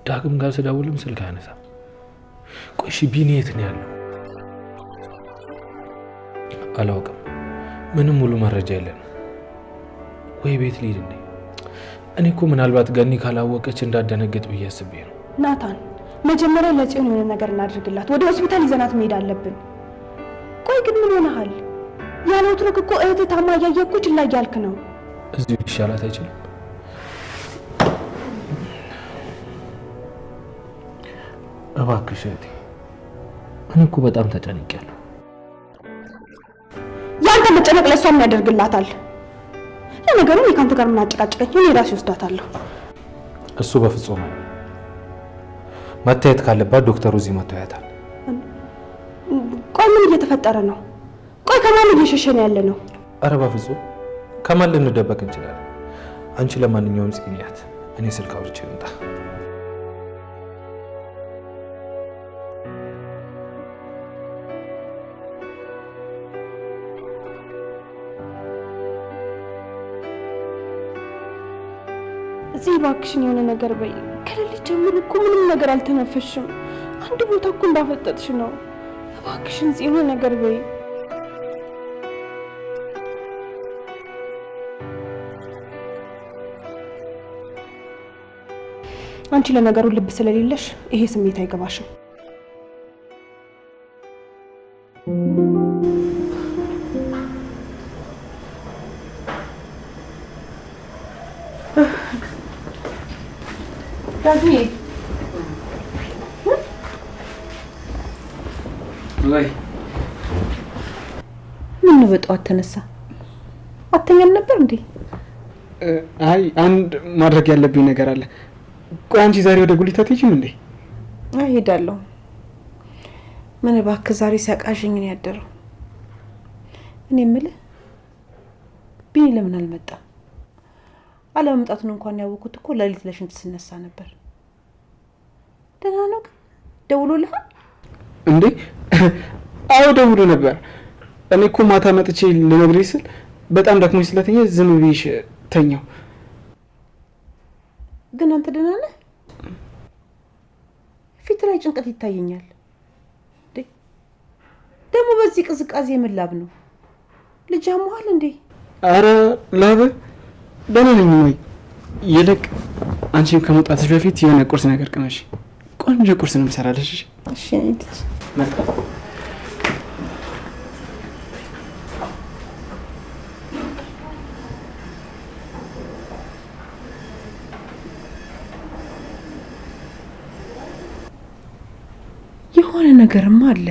ዳግም ጋር ስደውልም ስልክ አያነሳም። ቆይ እሺ ቢኒ የት ነው ያለው? አላውቅም። ምንም ሙሉ መረጃ የለንም። ወይ ቤት ልሂድ እንዴ? እኔ እኮ ምናልባት ገኒ ካላወቀች እንዳደነግጥ ብዬ አስቤ ነው። ናታን መጀመሪያ ለጽዮን የሆነ ነገር እናድርግላት። ወደ ሆስፒታል ይዘናት መሄድ አለብን። ቆይ ግን ምን ሆነሃል? ያለው ትርክ እኮ እህት ታማ እያየኩ ችላ እያልክ ነው። እዚሁ ይሻላት አይችልም? እባክሽ እህቴ፣ እኔ እኮ በጣም ተጨንቄያለሁ። ያንተ መጨነቅ ለሷ ምን ያደርግላታል? ለነገሩ እኔ ካንተ ጋር ምን አጨቃጨቀኝ? እኔ ራሴ ወስዳታለሁ። እሱ በፍጹም አይሆንም። መታየት ካለባት ዶክተሩ እዚህ መጥቶ ያያታል። ቆይ ምን እየተፈጠረ ነው? ቆይ ከማን እየሸሸን ያለ ነው? ኧረ በፍጹም ከማን ልንደበቅ እንችላለን? አንቺ ለማንኛውም ጽኒያት፣ እኔ ስልክ አውርቼ ልምጣ። እዚህ እባክሽን የሆነ ነገር በይ። ከሌሊት ጀምሮ እኮ ምንም ነገር አልተነፈሽም። አንድ ቦታ እኮ እንዳፈጠጥሽ ነው። እባክሽን የሆነ ነገር በይ። አንቺ ለነገሩ ልብ ስለሌለሽ ይሄ ስሜት አይገባሽም። ዳግሜ ወይ ምን በጠዋት ተነሳ? አተኛም ነበር እንዴ? አይ አንድ ማድረግ ያለብኝ ነገር አለ። ቆይ አንቺ ዛሬ ወደ ጉሊት አትሄጂም እንዴ? አይ ሄዳለሁ። ምን እባክህ ዛሬ ሲያቃዥኝ ነው ያደረው። እኔ የምልህ ቢኒ ለምን አልመጣም? አለመምጣቱን እንኳን ያወኩት እኮ ለሊት ለሽንት ስነሳ ነበር። ደህና ነው? ደውሎልሃል እንዴ? አዎ ደውሎ ነበር። እኔ እኮ ማታ መጥቼ ልነግርሽ ስል በጣም ደክሞኝ ስለተኛ ዝም ብዬሽ ተኛው። ግን አንተ ደህና ነህ? ፊት ላይ ጭንቀት ይታየኛል። ደግሞ በዚህ ቅዝቃዜ የምላብ ነው። ልጅ አሞሃል እንዴ? አረ ላበ ደህና ነኝ። ወይ ይልቅ አንቺም ከመውጣትሽ በፊት የሆነ ቁርስ ነገር ቅመሽ። ቆንጆ ቁርስ ነው የምሰራልሽ። እሺ እንዴ? የሆነ ነገርማ አለ።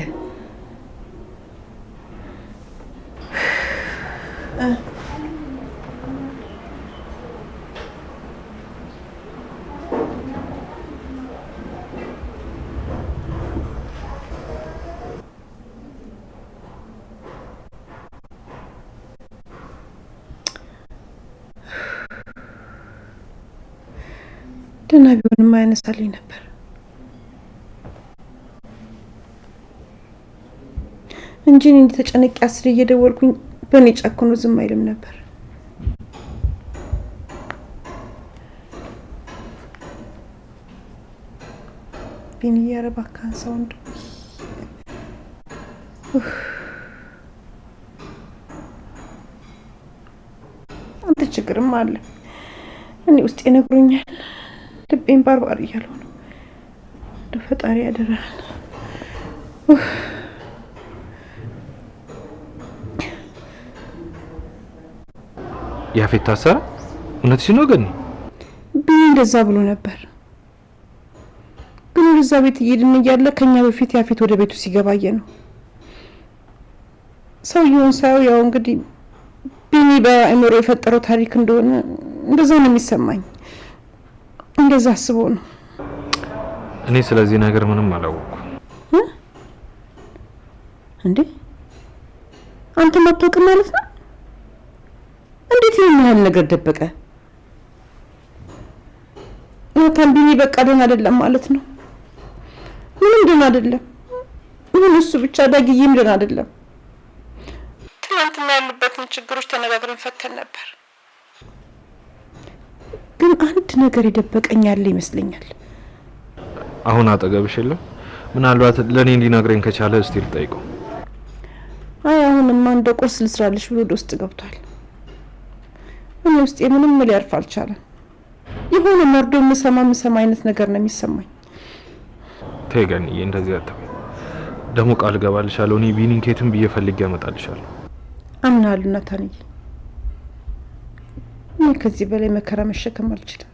ደህና ቢሆንም አያነሳልኝ ነበር። እንጂ እኔ ተጨነቂ አስሬ እየደወልኩኝ በእኔ ጨክኖ ዝም አይልም ነበር። ቢኒ ያረባካን ሳውንድ አንተ ችግርም አለ። እኔ ውስጥ ይነግሩኛል። ልቤን ባርባር እያለው ነው። ለፈጣሪ ያደራል። ያፌት ታሰረ? እውነትሽ ነው ገኒ? ቢኒ እንደዛ ብሎ ነበር። ግን ወደዛ ቤት እየሄድን እያለ ከኛ በፊት ያፌት ወደ ቤቱ ሲገባየ ነው። ሰውየውን ሳየው ያው እንግዲህ ቢኒ በአእምሮ የፈጠረው ታሪክ እንደሆነ እንደዛ ነው የሚሰማኝ። እንደዛ አስቦ ነው። እኔ ስለዚህ ነገር ምንም አላወኩም። እንዴ አንተ ማጥቶቅ ማለት ነው? እንዴት ይሄን ነገር ደበቀ? ናታን ቢኒ በቃ ደህና አይደለም ማለት ነው? ምንም ደህና አይደለም። ምን እሱ ብቻ ዳግዬም ደህና አይደለም። ትናንትና ያሉበትን ችግሮች ተነጋግረን ፈተን ነበር። ግን አንድ ነገር የደበቀኝ ያለ ይመስለኛል። አሁን አጠገብሽ የለም? ምናልባት ለኔ እንዲነግረኝ ከቻለ እስቲ ልጠይቀው። አይ አሁንማ እንደ ቁርስ ልስራልሽ ብሎ ወደ ውስጥ ገብቷል። እኔ ውስጥ ምንም ሊያርፍ አልቻለም። የሆነ መርዶ የምሰማ አይነት ነገር ነው የሚሰማኝ። ተይ ገንዬ እንደዚህ አትበይ። ደግሞ ቃል ገባልሻለሁ እኔ ቢኒን ከየትም ብዬ ፈልጌ አመጣልሻለሁ። አምናለሁ ናታንዬ። እኔ ከዚህ በላይ መከራ መሸከም አልችልም።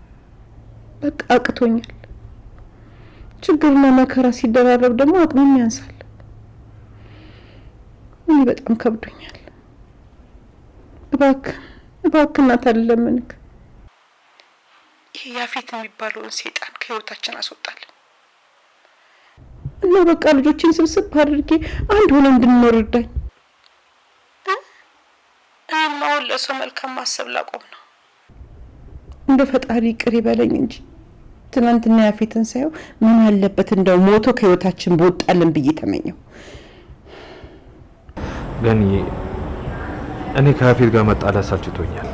በቃ አቅቶኛል። ችግርና መከራ ሲደራረብ ደግሞ አቅምም ያንሳል። እኔ በጣም ከብዶኛል። እባክህ ናታን ለምንክ ይሄ ያፌት የሚባለውን ሰይጣን ከህይወታችን አስወጣለን እና በቃ ልጆችን ስብስብ አድርጌ አንድ ሆነ እንድንኖር እርዳኝ። እኔማ አሁን ለሰው መልካም ማሰብ ላቆም ነው። እንደ ፈጣሪ ይቅር ይበለኝ እንጂ ትናንትና ያፌትን ሳየው ምን አለበት እንደው ሞቶ ከህይወታችን በወጣልን ብዬ ተመኘው። ገንዬ እኔ ከያፌት ጋር መጣላት ሰልችቶኛል።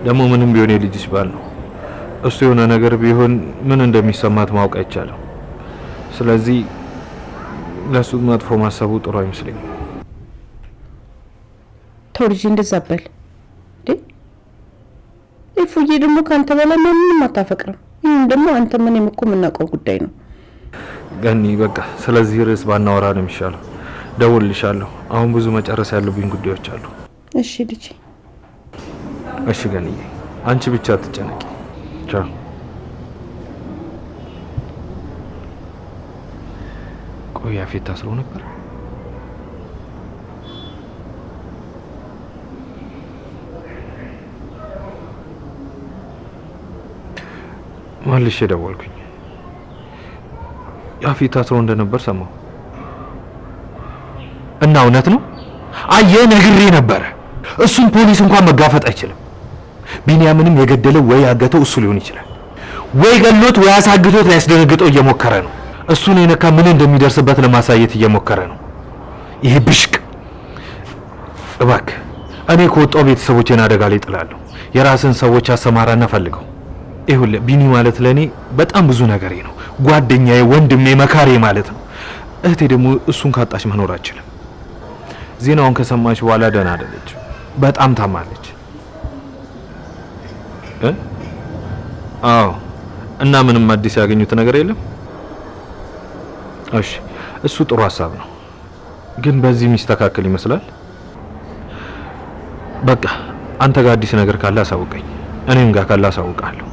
ደግሞ ምንም ቢሆን የልጅሽ ባል ነው። እሱ የሆነ ነገር ቢሆን ምን እንደሚሰማት ማወቅ አይቻልም። ስለዚህ ለሱ መጥፎ ማሰቡ ጥሩ አይመስለኝም። ተው ልጅ እንደዛ በል እንዴ። እፉዬ ደግሞ ካንተ በላይ ምንም አታፈቅርም። ይሄን ደግሞ አንተ ምን እኮ የምናውቀው ጉዳይ ነው። ገኒ በቃ ስለዚህ ርዕስ ባናወራ ነው የሚሻለው። ደውልልሻለሁ። አሁን ብዙ መጨረስ ያለብኝ ጉዳዮች አሉ። እሺ ልጅ። እሺ ገኒዬ፣ አንቺ ብቻ አትጨነቂ። ቻው። ቆይ ያፌት ታስሮ ነበር? መልሼ ደወልኩኝ። ያፌት ታስሮ እንደነበር ሰማሁ። እና እውነት ነው? አየህ ነግሬ ነበረ። እሱን ፖሊስ እንኳን መጋፈጥ አይችልም። ቢንያምንም የገደለው ወይ ያገተው እሱ ሊሆን ይችላል፣ ወይ ገሎት ወይ አሳግቶት ሊያስደነግጠው እየሞከረ ነው። እሱን የነካ ምን እንደሚደርስበት ለማሳየት እየሞከረ ነው። ይሄ ብሽቅ። እባክህ እኔ ከወጣው ቤተሰቦቼን አደጋ ላይ ጥላለሁ። የራስን ሰዎች አሰማራና ፈልገው። ይኸውልህ ቢኒ ማለት ለኔ በጣም ብዙ ነገሬ ነው። ጓደኛዬ፣ ወንድሜ፣ መካሬ ማለት ነው። እህቴ ደግሞ እሱን ካጣች መኖር አትችልም። ዜናውን ከሰማች በኋላ ደህና አይደለች፣ በጣም ታማለች። አዎ። እና ምንም አዲስ ያገኙት ነገር የለም? እሺ፣ እሱ ጥሩ ሀሳብ ነው፣ ግን በዚህ የሚስተካከል ይመስላል። በቃ አንተ ጋር አዲስ ነገር ካለ አሳውቀኝ፣ እኔም ጋር ካለ አሳውቃለሁ።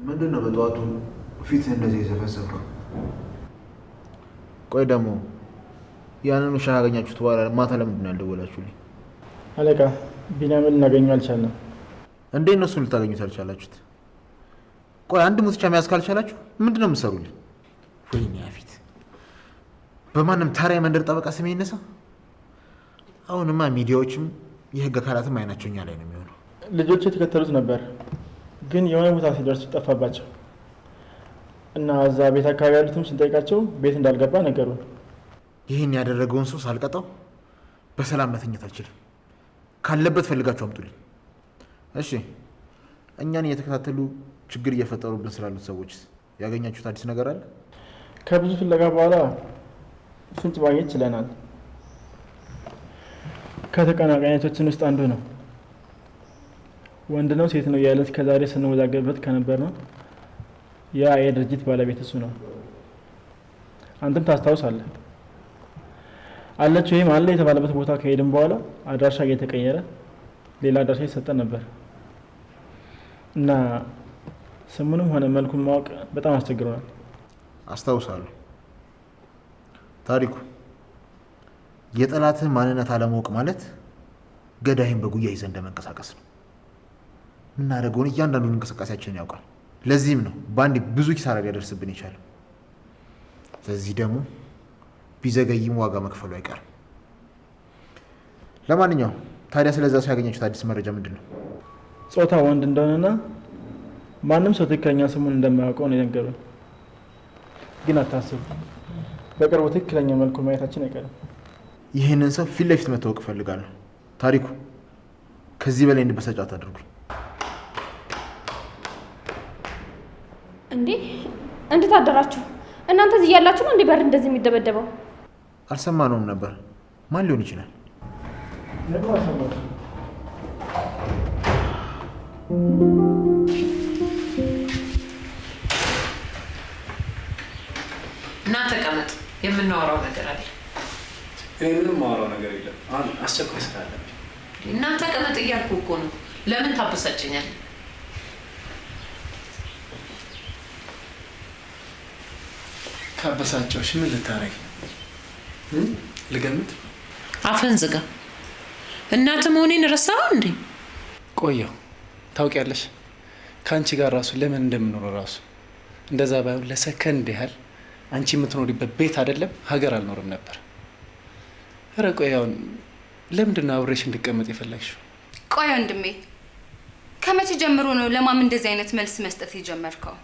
ምንድን ነው በጠዋቱ ፊት እንደዚህ የዘፈዘፈው? ቆይ ደግሞ ያንን ውሻ ካገኛችሁት በኋላ ማታ ለምንድን ነው ያልደወላችሁልኝ? አለቃ ቢንያምን ልናገኘው አልቻልንም። እንዴት ነው እሱን ልታገኙት አልቻላችሁት? ቆይ አንድ ሙትቻ መያዝ ካልቻላችሁ ምንድን ነው የምትሰሩልኝ? ወይኔ ያፌት፣ በማንም ታሪያ መንደር ጠበቃ ስሜ ይነሳ። አሁንማ ሚዲያዎችም የህግ አካላትም አይናቸው እኛ ላይ ነው የሚሆነው። ልጆቹ የተከተሉት ነበር፣ ግን የሆነ ቦታ ሲደርሱ ጠፋባቸው እና እዛ ቤት አካባቢ ያሉትም ስንጠይቃቸው ቤት እንዳልገባ ነገሩን። ይህን ያደረገውን ሰው ሳልቀጣው በሰላም መተኛት አልችልም። ካለበት ፈልጋችሁ አምጡልኝ። እሺ፣ እኛን እየተከታተሉ ችግር እየፈጠሩብን ስላሉት ሰዎች ያገኛችሁት አዲስ ነገር አለ? ከብዙ ፍለጋ በኋላ ፍንጭ ማግኘት ችለናል። ከተቀናቃኞቻችን ውስጥ አንዱ ነው። ወንድ ነው ሴት ነው ያለት ከዛሬ ስንወዛገብበት ከነበር ነው። ያ የድርጅት ባለቤት እሱ ነው። አንተም ታስታውሳለህ። አለች ወይም አለ የተባለበት ቦታ ከሄድን በኋላ አድራሻ እየተቀየረ ሌላ አድራሻ ይሰጠን ነበር እና ስሙንም ሆነ መልኩን ማወቅ በጣም አስቸግሮናል። አስታውሳለሁ። ታሪኩ የጠላትህ ማንነት አለማወቅ ማለት ገዳይን በጉያ ይዘህ እንደመንቀሳቀስ ነው። የምናደርገውን እያንዳንዱን እንቅስቃሴያችንን ያውቃል። ለዚህም ነው በአንድ ብዙ ኪሳራ ሊያደርስብን ይቻላል። ለዚህ ደግሞ ቢዘገይም ዋጋ መክፈሉ አይቀርም። ለማንኛውም ታዲያ ስለዛ ሰው ያገኛችሁት አዲስ መረጃ ምንድን ነው? ጾታ ወንድ እንደሆነና ማንም ሰው ትክክለኛ ስሙን እንደማያውቀው ነው የነገሩን። ግን አታስቡ፣ በቅርቡ ትክክለኛ መልኩ ማየታችን አይቀርም። ይህንን ሰው ፊት ለፊት መታወቅ እፈልጋለሁ። ታሪኩ ከዚህ በላይ እንድበሳጭ አታድርጉኝ። እንዴ እንዴት አደራችሁ? እናንተ እዚህ ያላችሁ ነው እንዴ በር እንደዚህ የሚደበደበው? አልሰማነውም ነበር። ማን ሊሆን ይችላል? እና ተቀመጥ፣ የምናወራው ነገር አለ። እኔ ምንም ማወራው ነገር የለም። አሁን አስቸኳይ ስራ አለብኝ። እና ተቀመጥ እያልኩ እኮ ነው። ለምን ታበሳጨኛለህ? ካበሳጨሁሽ ምን ልታረጊ? ልገምት? አፍህን ዝጋ። እናትህ መሆኔን ረሳኸው እንዴ? ቆየሁ። ታውቂያለሽ፣ ከአንቺ ጋር ራሱ ለምን እንደምኖረው ራሱ እንደዛ ባይሆን ለሰከንድ ያህል አንቺ የምትኖሪበት ቤት አይደለም ሀገር አልኖርም ነበር። ኧረ ቆይ፣ አሁን ለምንድን ነው አብሬሽ እንድቀመጥ የፈለግሽው? ቆይ ወንድሜ፣ ከመቼ ጀምሮ ነው ለማም እንደዚህ አይነት መልስ መስጠት የጀመርከው?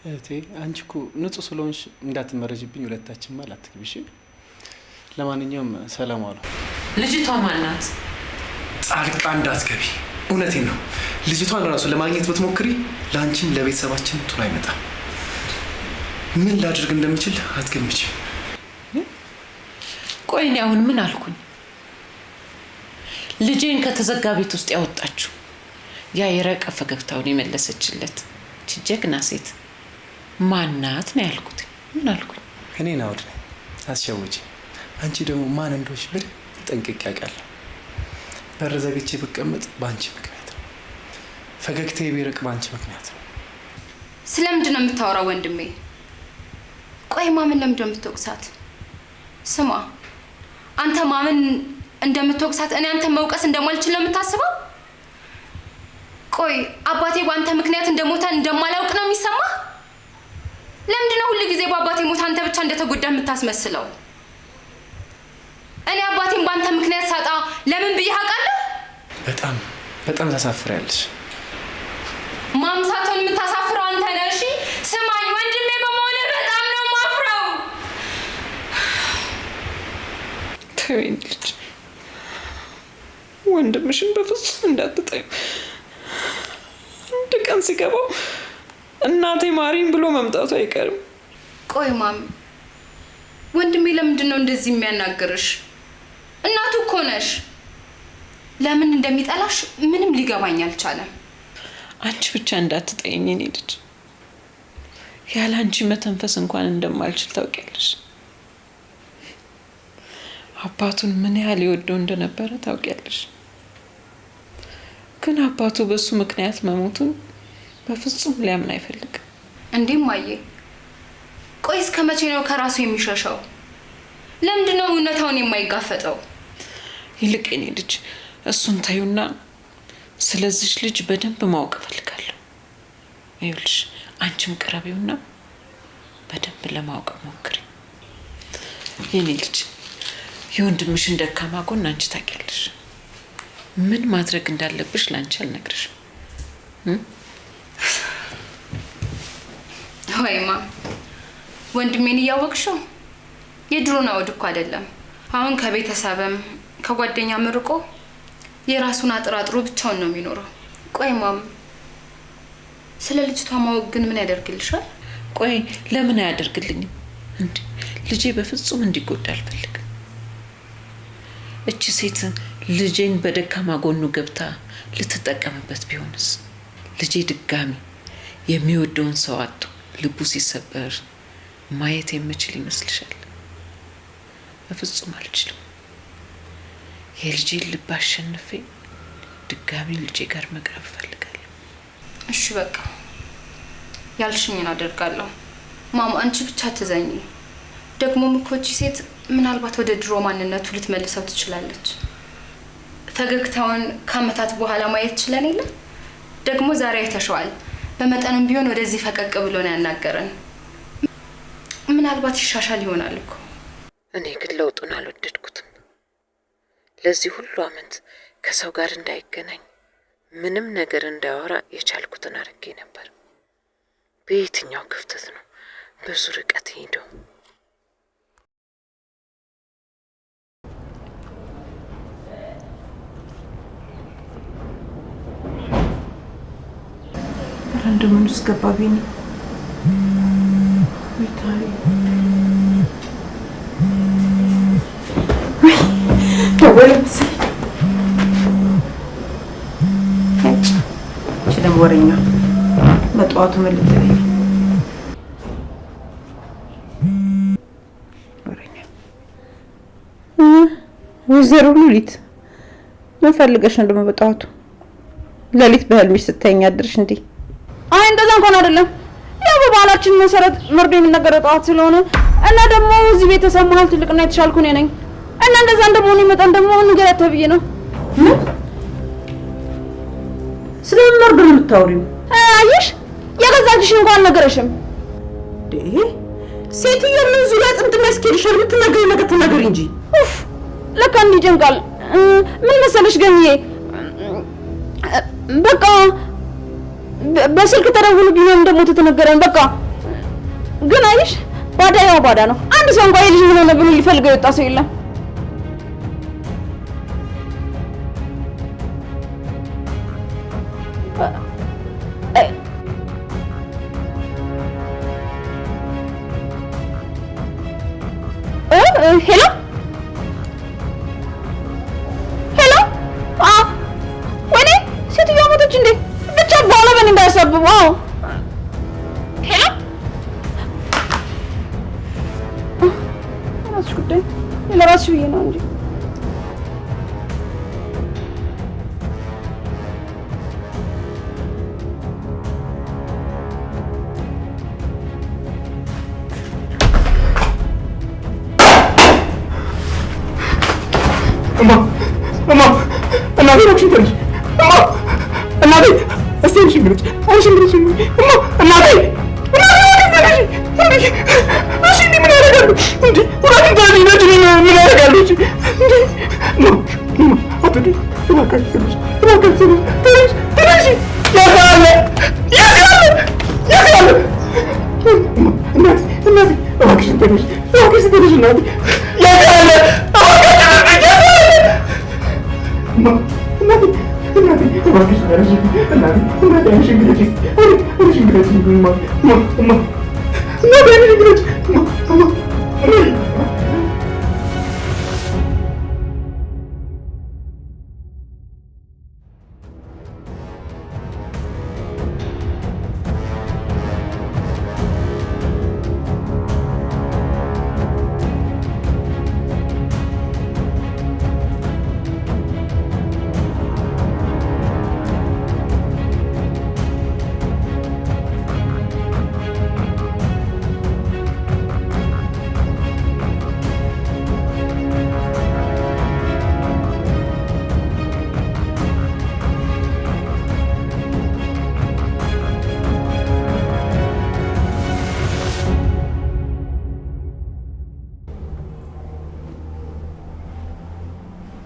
እህቴ፣ አንቺ እኮ ንጹህ ስለሆንሽ እንዳትመረጅብኝ ሁለታችን ማል አትግቢሽ። ለማንኛውም ሰላም ዋሉ። ልጅቷ ማናት? ጣልቃ እንዳትገቢ። እውነቴን ነው። ልጅቷን ራሱ ለማግኘት ብትሞክሪ ለአንቺም ለቤተሰባችን ጥሩ አይመጣም። ምን ላድርግ እንደምችል አትገምችም። ቆይ እኔ አሁን ምን አልኩኝ? ልጄን ከተዘጋ ቤት ውስጥ ያወጣችሁ ያ የረቀ ፈገግታውን የመለሰችለት ጀግና ሴት ማናት ነው ያልኩት? ምን አልኩኝ? እኔ ናውድ አስሸውጂ። አንቺ ደግሞ ማን እንደሆንሽ በደንብ ጠንቅቄ አውቃለሁ። በር ዘግቼ ብቀመጥ በአንቺ ምክንያት ነው። ፈገግታዬ ቢርቅ በአንቺ ምክንያት ነው። ስለምንድን ነው የምታወራው ወንድሜ? ቆይ ማምን ለምንድን ነው የምትወቅሳት? ስማ፣ አንተ ማምን እንደምትወቅሳት እኔ አንተ መውቀስ እንደማልችል ነው የምታስበው? ቆይ አባቴ በአንተ ምክንያት እንደሞተ እንደማላውቅ ነው የሚሰማ? ለምንድን ነው ሁሉ ጊዜ በአባቴ ሞት አንተ ብቻ እንደተጎዳ የምታስመስለው? እኔ አባቴን በአንተ ምክንያት ሳጣ ለምን ብዬ አውቃለሁ? በጣም በጣም ታሳፍሪያለሽ። ማምሳቱን የምታሳፍረው አንተ ነህ። እሺ ስማኝ ወንድሜ፣ በመሆነ በጣም ነው የማፍረው። ተወኝ ልጅ፣ ወንድምሽን በፍጹም እንዳትጠዩ። አንድ ቀን ሲገባው እናቴ ማሪን ብሎ መምጣቱ አይቀርም። ቆይ ማም፣ ወንድሜ ለምንድን ነው እንደዚህ የሚያናግርሽ? እናቱ እኮ ነሽ። ለምን እንደሚጠላሽ ምንም ሊገባኝ አልቻለም። አንቺ ብቻ እንዳትጠይኝ እኔ ልጅ። ያለ አንቺ መተንፈስ እንኳን እንደማልችል ታውቂያለሽ። አባቱን ምን ያህል ይወደው እንደነበረ ታውቂያለሽ። ግን አባቱ በሱ ምክንያት መሞቱን በፍጹም ሊያምን አይፈልግም። እንዴም ማየ፣ ቆይ እስከ መቼ ነው ከራሱ የሚሸሸው? ለምንድን ነው እውነታውን የማይጋፈጠው? ይልቅ እኔ ልጅ እሱን ታዩና ስለዚህ ልጅ በደንብ ማወቅ እፈልጋለሁ። ይኸውልሽ አንቺም ቅረቢውና በደንብ ለማወቅ ሞክሪ። የኔ ልጅ የወንድምሽን ደካማ ጎን አንቺ ታውቂያለሽ። ምን ማድረግ እንዳለብሽ ላንቺ አልነግርሽም። ወይማ ወንድሜን እያወቅሽው የድሮን አውድ እኮ አይደለም። አሁን ከቤተሰብም ከጓደኛም ርቆ የራሱን አጥራጥሮ ብቻውን ነው የሚኖረው። ቆይ ማም፣ ስለ ልጅቷ ማወቅ ግን ምን ያደርግልሻል? ቆይ ለምን አያደርግልኝም? እንዴ ልጄ በፍጹም እንዲጎዳ አልፈልግም። እቺ ሴት ልጄን በደካማ ጎኑ ገብታ ልትጠቀምበት ቢሆንስ? ልጄ ድጋሚ የሚወደውን ሰው አጥቶ ልቡ ሲሰበር ማየት የምችል ይመስልሻል? በፍጹም አልችልም። የልጄን ልብ አሸንፌ ድጋሚ ልጄ ጋር መቅረብ እፈልጋለሁ። እሺ በቃ ያልሽኝን አደርጋለሁ። ማማ አንቺ ብቻ ትዘኝ። ደግሞም እኮ እቺ ሴት ምናልባት ወደ ድሮ ማንነቱ ልትመልሰው ትችላለች። ፈገግታውን ከዓመታት በኋላ ማየት ችለን የለ? ደግሞ ዛሬ አይተሽዋል። በመጠንም ቢሆን ወደዚህ ፈቀቅ ብሎ ነው ያናገረን። ምናልባት ይሻሻል ይሆናል እኮ። እኔ ግን ለውጡን አልወደድኩትም። ለዚህ ሁሉ ዓመት ከሰው ጋር እንዳይገናኝ ምንም ነገር እንዳያወራ የቻልኩትን አድርጌ ነበር። በየትኛው ክፍተት ነው ብዙ ርቀት ሄደው? እንደምን ውስጥ ገባቢ ነው ይታይ ደወለች። እቺ ደግሞ ወሬኛ በጠዋቱ መልእክት ላይ ወሬኛ ወይዘሮ ሉሊት ምን ፈልገሽ ነው ደግሞ በጠዋቱ? ሌሊት በህልምሽ ስተኛ አድርሽ እንዴ? አይ እንደዛ እንኳን አይደለም። ያው በባህላችን መሰረት መርዶ የሚነገረው ጠዋት ስለሆነ እና ደግሞ እዚህ ቤተሰብ መሀል ትልቅና የተሻልኩ እኔ ነኝ እና እንደዛ እንደመሆኑ መጠን ደግሞ ንገሪያት ተብዬ ነው። ስለምን መርዶ ነው የምታወሪው? አየሽ የገዛልሽን እንኳን አልነገረሽም። ሴትዮ ምን ዙሪያ ጥምጥም ያስኬድሻል? የምትናገሪ ነገር ተናገሪ እንጂ። ኡፍ ለካ እንዲህ ጨንቃል። ምን መሰለሽ ገምዬ በቃ በስልክ ተደውሎ ቢሆን እንደሞተ ተነገረን። በቃ ግን አይሽ ባዳ ያው ባዳ ነው። አንድ ሰው እንኳን የልጅ ምን ሆነ ብሎ ሊፈልገው የወጣ ሰው የለም። ሄሎ ሄሎ ወይኔ ሴትዮዋ ሞተች እንዴ? ብቻ በኋላ በእኔ እንዳያሳብቡ። ሄሎ እራስሽ ጉዳይ ለራስሽ ብዬ ነው እንጂ እናቴ እባክሽን ተነሽ። እናቴ እስቲ አንሽንግረጭ አንሽንግረጭ። እናቴ ተነሽ። እሺ እንዴ ምን ያደርጋሉ እንዴ? እባክሽን ተነሽ። ነጭ ምን ያደርጋሉ እንጂ እንዴ? አትዲ እባክሽን ተነሽ። እባክሽን ተነሽ። ተነሽ ተነሽ። ያሳለ እናቴ እባክሽን ተነሽ። እባክሽን ተነሽ እናቴ ያሳለ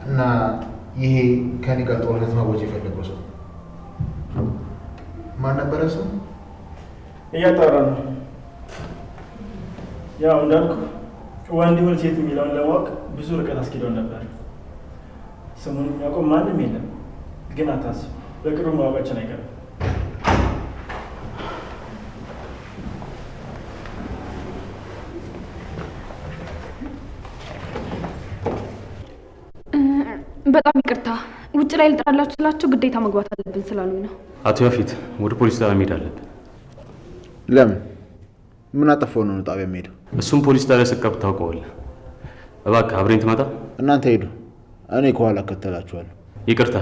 እና ይሄ ከኔ ጋር ጦርነት ማወጅ የፈለገው ሰው ማን ነበረ? ሰው እያጣራ ነው። ያው እንዳልኩ ወንድ ይሁን ሴት የሚለውን ለማወቅ ብዙ ርቀት አስኪደውን ነበር። ስሙን የሚያውቀው ማንም የለም። ግን አታስብ፣ በቅርቡ ማወቃችን አይቀርም። በጣም ይቅርታ፣ ውጭ ላይ ልጥራላችሁ ስላችሁ ግዴታ መግባት አለብን ስላሉኝ ነው። አቶ ያፊት ወደ ፖሊስ ጣቢያ መሄድ አለብን። ለምን? ምን አጠፋው ነው ጣቢያ የምሄደው? እሱም ፖሊስ ጣቢያ ስቀርብ ታውቀዋለህ። እባክህ አብረኝ ትመጣ። እናንተ ሄዱ፣ እኔ ከኋላ እከተላችኋለሁ። ይቅርታ፣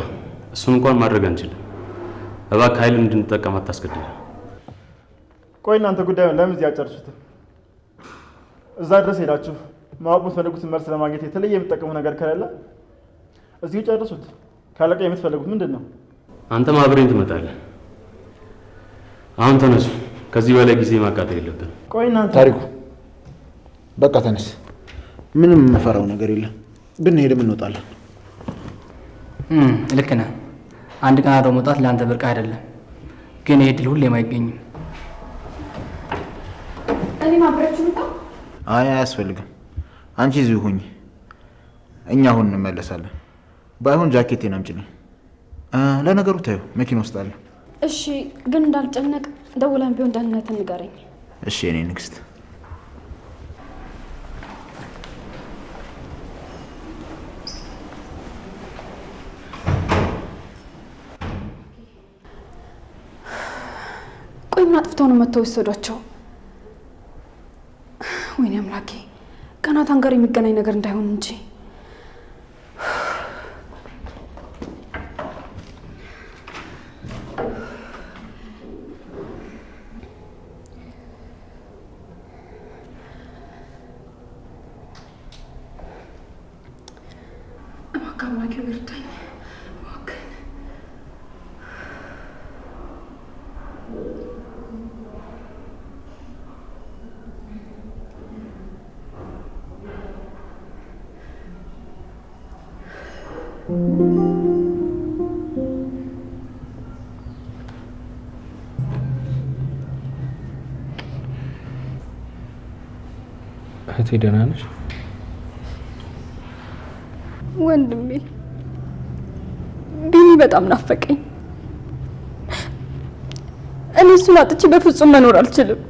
እሱን እንኳን ማድረግ አንችልም። እባክህ ኃይል እንድንጠቀም አታስገድደን። ቆይ እናንተ ጉዳዩን ለምን እዚህ አጨርሱትም? እዛ ድረስ ሄዳችሁ ማወቅ የምትፈልጉትን መልስ ለማግኘት የተለየ የምትጠቀሙት ነገር ከሌለ እዚሁ ጨርሱት። ካለቃ የምትፈልጉት ምንድን ነው? አንተም አብረን ትመጣለህ። አሁን ተነሱ። ከዚህ በላይ ጊዜ ማቃጠል የለብንም። ቆይ እናንተ ታሪኩ በቃ ተነስ። ምንም የምፈራው ነገር የለም። ብንሄድም እንወጣለን። ልክ ነህ። አንድ ቀን አብሮ መውጣት ለአንተ ብርቅ አይደለም፣ ግን ይሄ ድል ሁሌም አይገኝም። እኔ ማብራችሁ ልጣ? አይ አያስፈልግም። አንቺ እዚሁ ሁኚ። እኛ አሁን እንመለሳለን። ባይሆን ጃኬቴን አምጪልኝ። ለነገሩ ታዩ መኪና ውስጥ አለ። እሺ፣ ግን እንዳልጨነቅ ደውለን ቢሆን ደህንነትን ንገረኝ። እሺ የኔ ንግስት። ቆይ ምን አጥፍተው ነው መጥተው ወሰዷቸው? ወይኔ አምላኬ፣ ከናታን ጋር የሚገናኝ ነገር እንዳይሆን እንጂ። አምላኬ ይርዳኝ። እህቴ ደህና ነሽ? ወንድሜ ቢኒ በጣም ናፈቀኝ። እኔ እሱን አጥቼ በፍጹም መኖር አልችልም።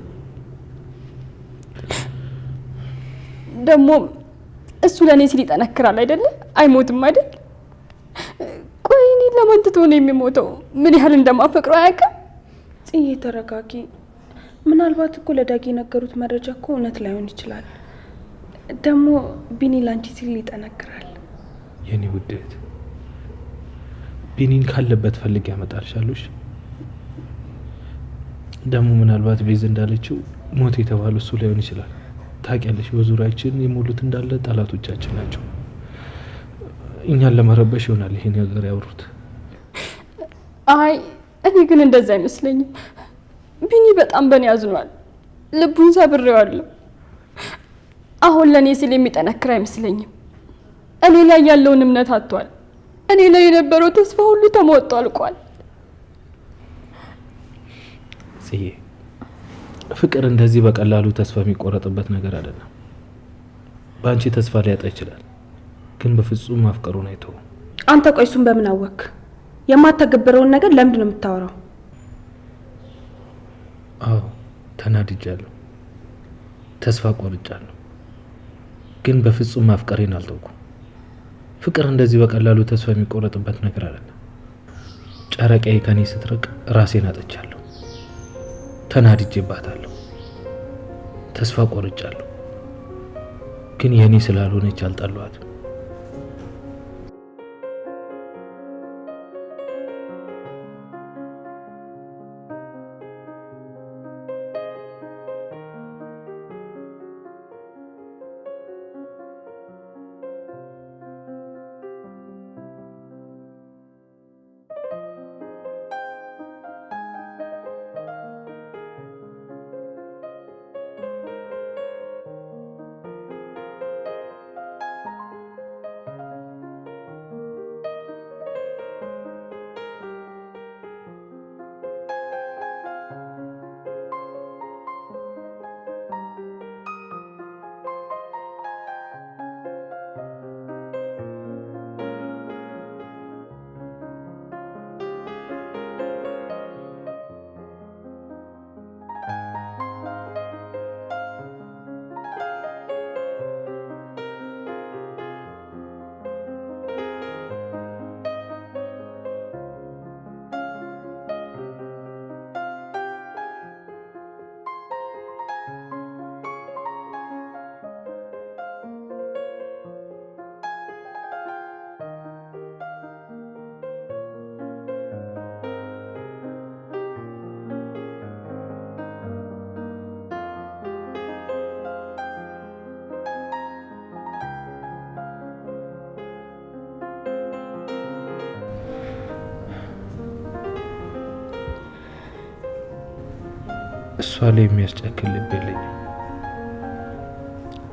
ደግሞ እሱ ለእኔ ሲል ይጠነክራል አይደለ? አይሞትም አይደል? ቆይ እኔ ለማን ትቶ ነው የሚሞተው? ምን ያህል እንደማፈቅረው አያውቅም። ጽዬ ተረጋጊ። ምናልባት እኮ ለዳጊ የነገሩት መረጃ እኮ እውነት ላይሆን ይችላል። ደግሞ ቢኒ ላንቺ ሲል ይጠነክራል። የኔ ውድ እህት ቢኒን ካለበት ፈልግ ያመጣልሻለሽ። ደግሞ ምናልባት ቤዝ እንዳለችው ሞት የተባለው እሱ ላይሆን ይችላል። ታውቂያለሽ፣ በዙሪያችን የሞሉት እንዳለ ጠላቶቻችን ናቸው። እኛን ለመረበሽ ይሆናል ይሄን ነገር ያወሩት። አይ እኔ ግን እንደዛ አይመስለኝም። ቢኒ በጣም በእኔ አዝኗል። ልቡን ሰብሬዋለሁ። አሁን ለእኔ ሲል የሚጠነክር አይመስለኝም። እኔ ላይ ያለውን እምነት አጥቷል። እኔ ላይ የነበረው ተስፋ ሁሉ ተሟጦ አልቋል። ጽዬ፣ ፍቅር እንደዚህ በቀላሉ ተስፋ የሚቆረጥበት ነገር አይደለም። በአንቺ ተስፋ ሊያጣ ይችላል፣ ግን በፍጹም ማፍቀሩን አይተውም። አንተ ቆይ እሱን በምን አወክ? የማተገብረውን ነገር ለምንድን ነው የምታወራው? አዎ ተናድጃለሁ፣ ተስፋ ቆርጫለሁ፣ ግን በፍጹም ማፍቀሬን አልተውኩም። ፍቅር እንደዚህ በቀላሉ ተስፋ የሚቆረጥበት ነገር አይደለም። ጨረቃዬ ከኔ ስትርቅ ራሴን አጥቻለሁ፣ ተናድጄባታለሁ፣ ተስፋ ቆርጫለሁ፣ ግን የኔ ስላልሆነች አልጠሏትም። እሷ ላይ የሚያስጨክል ልብ የለኝም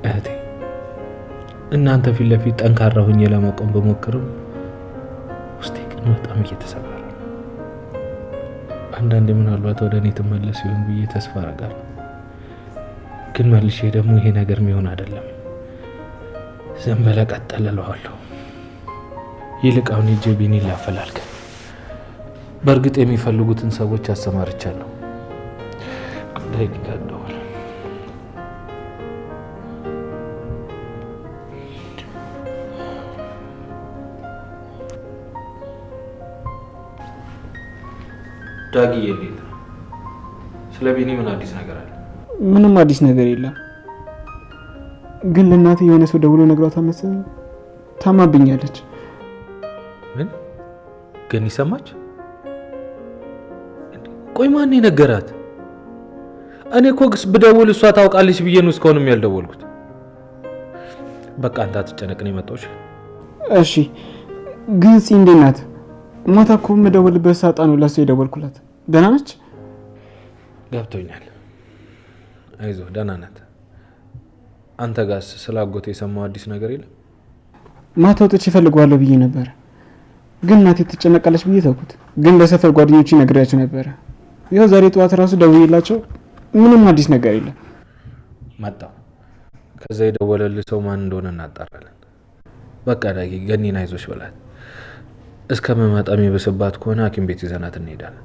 እህቴ። እናንተ ፊት ለፊት ጠንካራ ሁኜ ለመቆም በሞክርም ውስጤ ግን በጣም እየተሰበረ ነው። አንዳንዴ ምናልባት ወደ እኔ ትመለስ ይሆን ብዬ ተስፋ አደርጋለሁ። ግን መልሼ ደግሞ ይሄ ነገር የሚሆን አይደለም። ዝም ብለህ ቀጥል እለዋለሁ። ይልቅ አሁን ሂጅ ቢኒን ላፈላልግ። በእርግጥ የሚፈልጉትን ሰዎች አሰማርቻለሁ። ደቂቃ ደውል። ዳጊ እንዴት ነው? ስለ ቢኒ ምን አዲስ ነገር አለ? ምንም አዲስ ነገር የለም። ግን ለእናቴ የሆነ ሰው ደውሎ ነግሯታል መሰለኝ። ታማብኛለች። ምን ግን ይሰማች? ቆይ ማን የነገራት? እኔ እኮ ብደውል እሷ ታውቃለች ብዬ ነው እስካሁንም ያልደወልኩት። በቃ አንተ አትጨነቅ፣ ነው የመጣሁሽ። እሺ ግን እንዴት ናት? ማታ እኮ የምደውልበት ሳጣ ነው ለእሷ የደወልኩላት። ደህና ነች? ገብቶኛል። አይዞህ ደህና ናት። አንተ ጋርስ ስለ አጎቴ የሰማው አዲስ ነገር የለም? ማታ ወጥቼ እፈልገዋለሁ ብዬ ነበር፣ ግን እናቴ ትጨነቃለች ብዬ ተውኩት። ግን ለሰፈር ጓደኞቼ ነግሬያቸው ነበረ። ያው ዛሬ ጠዋት ራሱ ደውዬላቸው ምንም አዲስ ነገር የለም። መጣሁ። ከዛ የደወለልህ ሰው ማን እንደሆነ እናጣራለን። በቃ ዳጊ ገኒን አይዞሽ በላት። እስከመመጣ የሚበስባት ከሆነ ሐኪም ቤት ይዘናት እንሄዳለን።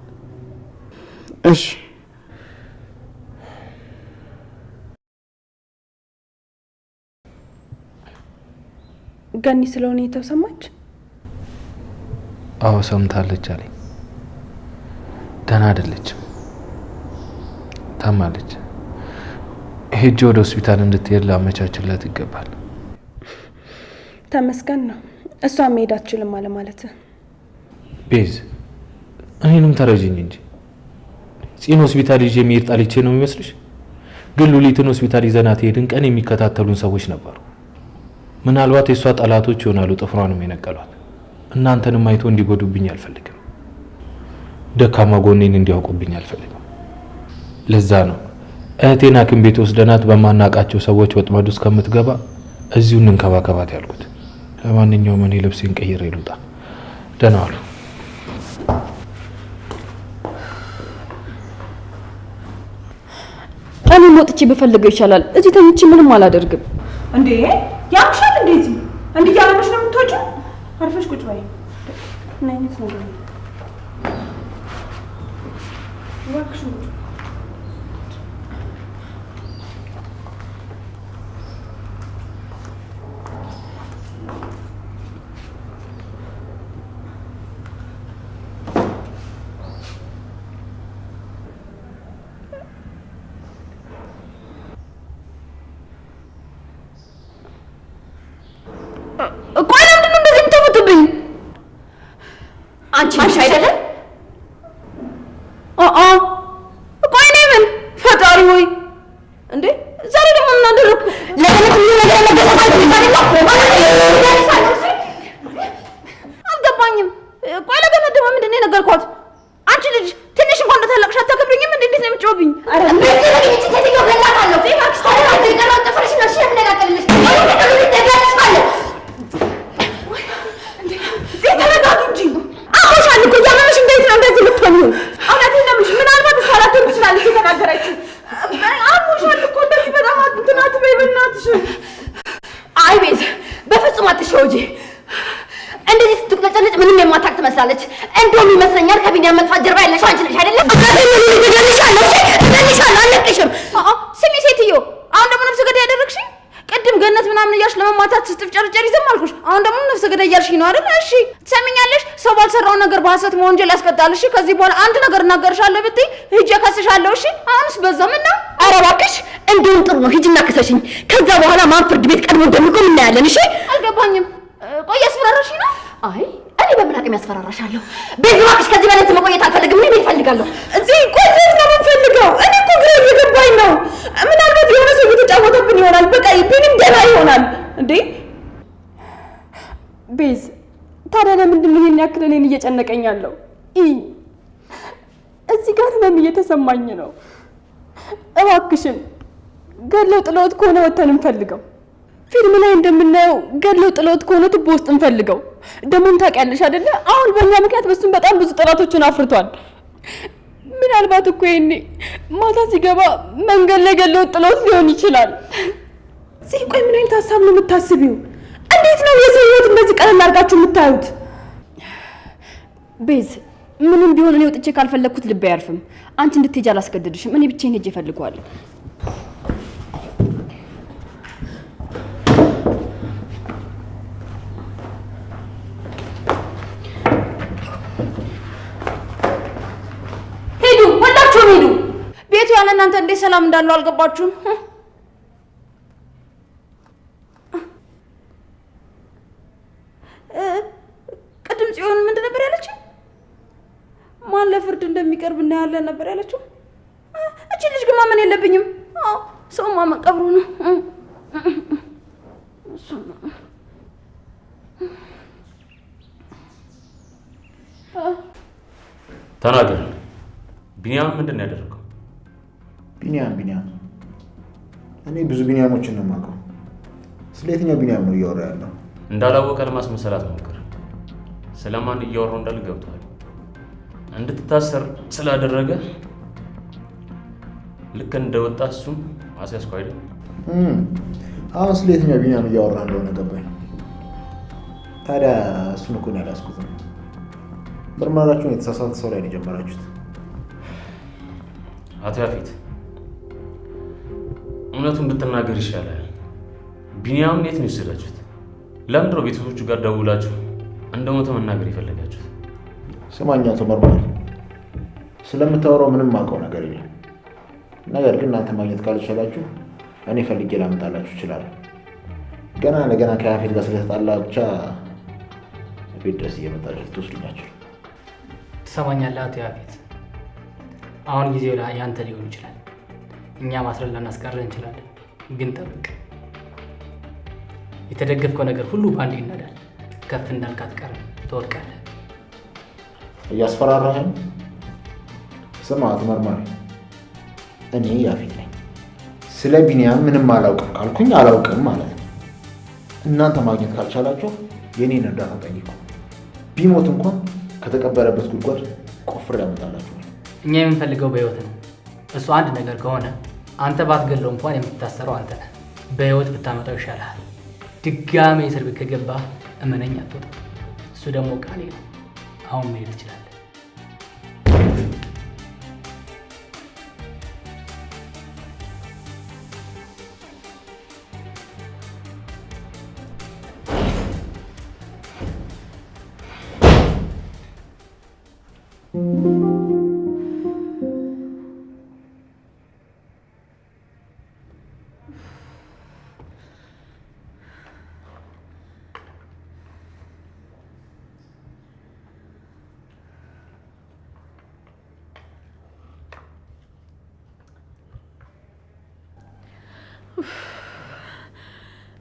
እሺ ገኒ ስለ ሁኔታው ሰማች? አዎ ሰምታለች አለኝ። ደህና አይደለችም፣ ታማለች። ሄጄ ወደ ሆስፒታል እንድትሄድ ላመቻችላት ይገባል። ተመስገን ነው። እሷ መሄድ አትችልም አለ ማለት። ቤዝ እኔንም ተረጅኝ እንጂ ጽዮን ሆስፒታል ይዤ የሚሄድ ጣልቼ ነው የሚመስልሽ? ግን ሉሊትን ሆስፒታል ይዘናት ሄድን ቀን የሚከታተሉን ሰዎች ነበሩ። ምናልባት የእሷ ጠላቶች ይሆናሉ ጥፍሯንም የነቀሏት። እናንተንም አይቶ እንዲጎዱብኝ አልፈልግም። ደካማ ጎኔን እንዲያውቁብኝ አልፈልግም። ለዛ ነው እህቴን ሐኪም ቤት ወስደናት በማናቃቸው ሰዎች ወጥመድ ውስጥ ከምትገባ እዚሁ እንንከባከባት ያልኩት። ለማንኛውም እኔ ልብሴን ቀይሬ ልውጣ። ደህና ዋሉ። እኔ ወጥቼ ብፈልገው ይሻላል። እዚህ ተኝቼ ምንም አላደርግም። እንዴ ያምሻል? እንደዚህ እንዴ ያለሽ ነው የምትወጪው? አርፈሽ ቁጭ በይ። ምን አይነት ነው ግን? እባክሽ አንቺ አይደለም? ቆይ እኔ ምን ፈጣሪ ሆይ እንዴ ዛሬ ደግሞ ምን አደረኩ? አልገባኝም። ቆይ ለገነት ደግሞ ምንድን ነው የነገርኳት? አንቺ ልጅ ትንሽ እንኳን እንደታላቅሽ አታከብሪኝም? እንዴት ነው የምትጮህብኝ? ተረጋጊ እንጂ አሞሻል እኮ እያመመሽ እንዴት ነው እንደዚህ የምትሆኚው? እውነቴን ነው የምልሽ። ምናልባት እሷ ላትሆን ትችላለች የተናገረችው። አሞሻል እኮ እንደዚህ በጣም እንትን አትበይ በእናትሽ። አይ ቤዛ በፍጹም አትሸወጂ። እንደዚህ ስትቁለጨለጭ ምንም የማታውቅ ትመስላለች። እንደውም ይመስለኛል ከቢኒያም መጥፋት ጀርባ ያለሽው አንቺ ነሽ አይደለም? እገልሻለሁ፣ አልለቅሽም። ስሚ ሴትዮ፣ አሁን ደግሞ ነፍሰ ገዳይ ያደረግሽኝ። ቅድም ገነት ምናምን እያልሽ ለመማታት ስትፍጨርጨሪ ዝም አልኩሽ። አሁን ደግሞ ነፍሰ ገዳይ እያልሽኝ ነው አይደል? እሺ ትሰሚኛለሽ? ሰው ባልሰራው ነገር በሐሰት መወንጀል ያስቀጣል። እሺ ከዚህ በኋላ አንድ ነገር እናገርሻለሁ ብትይ ሂጅ እከስሻለሁ። እሺ አሁንስ በዛው ምን ነው? ኧረ እባክሽ እንደውም ጥሩ ነው። ሂጂና ክሰሽኝ። ከዛ በኋላ ማን ፍርድ ቤት ቀድሞ እንደሚቆም እናያለን። እሺ አልገባኝም። ቆይ ያስፈራራሽኝ ነው? አይ እኔ በምን አቅም ያስፈራራሻለሁ? ቤዛ እባክሽ ከዚህ በላይ መቆየት አልፈልግም። እኔ እፈልጋለሁ። እዚህ ቆይ የት ነው የምንፈልገው? እኔ እኮ ግራ እየገባኝ ነው። ምናልባት የሆነ ሰው እየተጫወተብን ይሆናል። በቃ ቢኒም ደህና ይሆናል እንዴ? ቤዝ ታዲያ ለምንድን ነው ይሄን ያክል እኔን እየጨነቀኝ ያለው? እዚህ ጋር ህመም እየተሰማኝ ነው። እባክሽን ገለው ጥለውት ከሆነ ወተን እንፈልገው። ፊልም ላይ እንደምናየው ገለው ጥለውት ከሆነ ቱቦ ውስጥ እንፈልገው። ደሞም ታውቂያለሽ አይደለ? አሁን በእኛ ምክንያት በሱም በጣም ብዙ ጠላቶችን አፍርቷል። ምናልባት እኮ ይሄኔ ማታ ሲገባ መንገድ ላይ ገለው ጥለውት ሊሆን ይችላል። እዚህ ቆይ ምን አይነት ሀሳብ ነው የምታስቢው? እንዴት ነው የሰው ህይወት እንደዚህ ቀለል አድርጋችሁ የምታዩት? ቤዝ ምንም ቢሆን እኔ ወጥቼ ካልፈለኩት ልብ አያርፍም። አንቺ እንድትሄጂ አላስገድድሽም። እኔ ብቻዬን ሄጄ እፈልገዋለሁ። ሄዱ፣ ሁላችሁም ሄዱ። ቤቱ ያለ እናንተ እንዴት ሰላም እንዳለው አልገባችሁም? ቅድም ጽዮን ምንድን ነበር ያለችው? ማን ለፍርድ እንደሚቀርብ እናያለን ነበር ያለችው። እቺ ልጅ ግን ማመን የለብኝም። ሰው ማመን ቀብሩ ነው። ተናገር። ቢኒያም ምንድን ነው ያደረገው? ቢኒያም እኔ ብዙ ቢኒያሞችን ነው የማውቀው። ስለ የትኛው ቢኒያም ነው እያወራ ያለው? እንዳላወቀ ለማስመሰላት ሞክር። ስለማን እያወራው እንዳለ ገብቷል። እንድትታሰር ስላደረገ ልክ እንደወጣ እሱም አስያዝኩ አይደል? አሁን ስለ የትኛው ቢኒያም እያወራ እንደሆነ ገባኝ። ታዲያ እሱን እኮ ነው ያላስኩት። ምርመራችሁን የተሳሳተ ሰው ላይ ነው የጀመራችሁት። አቶ ያፌት እውነቱን ብትናገር ይሻላል። ቢኒያምን የት ነው የወሰዳችሁት? ለምንድን ነው ቤተሰቦቹ ጋር ደውላችሁ እንደሞተ መናገር የፈለጋችሁት? ስማኝ አቶ መርማሪ፣ ስለምታወራው ምንም ማውቀው ነገር የለም። ነገር ግን እናንተ ማግኘት ካልቻላችሁ እኔ ፈልጌ ላመጣላችሁ እችላለሁ። ገና ለገና ከያፌት ጋር ስለተጣላ ብቻ ቤት ድረስ እየመጣችሁ ትወስዱኛችሁ። ትሰማኛለህ አቶ ያፌት? አሁን ጊዜው ያንተ ሊሆን ይችላል። እኛ ማስረን ላናስቀርህ እንችላለን፣ ግን ጠብቅ። የተደገፍከው ነገር ሁሉ በአንዴ ይናዳል። ከፍ እንዳልክ አትቀርም፣ ትወድቃለህ። እያስፈራራኸኝ? ስማ አቶ መርማሪ፣ እኔ ያፌት ነኝ። ስለ ቢኒያም ምንም አላውቅም ካልኩኝ አላውቅም ማለት ነው። እናንተ ማግኘት ካልቻላችሁ የኔን እርዳታ ጠይቁ። ቢሞት እንኳን ከተቀበረበት ጉድጓድ ቆፍሬ ያመጣላችኋል። እኛ የምንፈልገው በህይወት ነው። እሱ አንድ ነገር ከሆነ አንተ ባትገለው እንኳን የምትታሰረው አንተ ነህ። በህይወት ብታመጣው ይሻልሃል። ድጋሜ እስር ቤት ከገባህ እመነኝ አትወጣም። እሱ ደግሞ ቃሌ ነው። አሁን መሄድ ትችላለህ።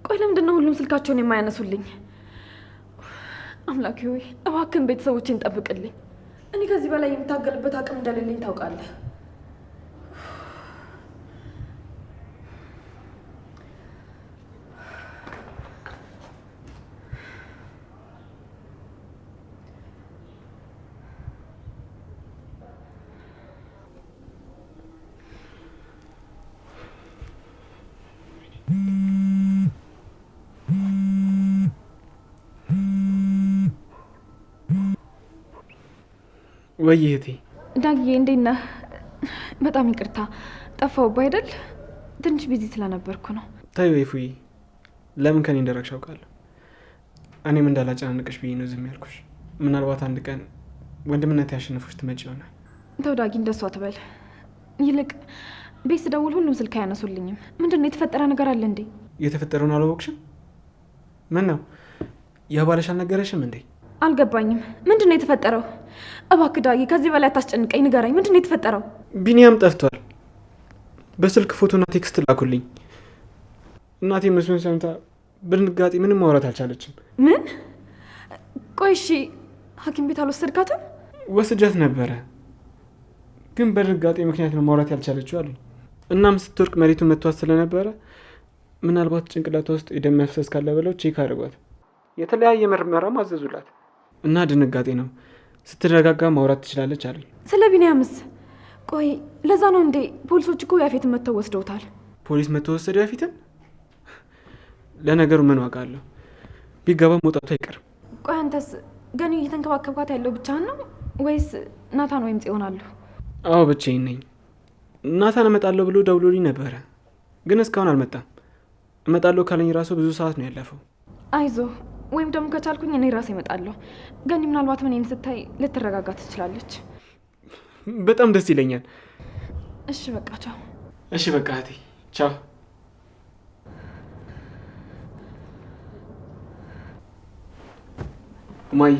ቆይ ለምንድን ነው ሁሉም ስልካቸውን የማያነሱልኝ? አምላኬ ሆይ እባክህን ቤተሰቦቼን ጠብቅልኝ። እኔ ከዚህ በላይ የምታገልበት አቅም እንደሌለኝ ታውቃለህ። ወይ እህቴ ዳግዬ እንዴት ነህ? በጣም ይቅርታ ጠፋሁብህ አይደል? ትንሽ ቢዚ ስለነበርኩ ነው። ታዩ ይፉይ ለምን ከኔ እንደራቅሽ አውቃለሁ። እኔም እንዳላጨናንቅሽ ብዬ ነው ዝም ያልኩሽ። ምናልባት አንድ ቀን ወንድምነት ያሸንፎች ትመጪ ይሆናል። ተው ዳጊ እንደሱ አትበል። ይልቅ ቤት ስደውል ሁሉም ስልክ አያነሱልኝም። ምንድን ነው የተፈጠረ ነገር አለ እንዴ? የተፈጠረውን አላወቅሽም? ምን ነው ያባለሽ አልነገረሽም እንዴ? አልገባኝም። ምንድን ነው የተፈጠረው? እባክህ ዳጊ ከዚህ በላይ አታስጨንቀኝ፣ ንገረኝ። ምንድን ነው የተፈጠረው? ቢኒያም ጠፍቷል። በስልክ ፎቶና ቴክስት ላኩልኝ። እናቴ መስሎኝ ሰምታ በድንጋጤ ምንም ማውራት አልቻለችም። ምን? ቆይ እሺ ሐኪም ቤት እናም ስትወርቅ መሬቱን መቷት ስለነበረ ምናልባት ጭንቅላቷ ውስጥ የደም መፍሰስ ካለ ብለው ቼክ አድርጓት የተለያየ ምርመራም አዘዙላት እና ድንጋጤ ነው። ስትረጋጋ ማውራት ትችላለች አሉኝ። ስለ ቢኒያምስ? ቆይ ለዛ ነው እንዴ ፖሊሶች እኮ ያፌትን መተው ወስደውታል። ፖሊስ መተው ወሰደ ያፌትን? ለነገሩ ምን ዋጋ አለው? ቢገባ መውጣቱ አይቀርም። ቆይ አንተስ ገኒ እየተንከባከብካት ያለው ብቻህን ነው ወይስ ናታን ወይም ጽዮን አሉ? አዎ ብቻዬን ነኝ። ናታን እመጣለሁ ብሎ ደውሎልኝ ነበረ፣ ግን እስካሁን አልመጣም። እመጣለሁ ካለኝ ራሱ ብዙ ሰዓት ነው ያለፈው። አይዞ፣ ወይም ደግሞ ከቻልኩኝ እኔ ራሴ እመጣለሁ። ገኒ ምናልባት እኔን ስታይ ልትረጋጋ ትችላለች። በጣም ደስ ይለኛል። እሺ በቃ ቻው። እሺ በቃ እህቴ ቻው። ማይ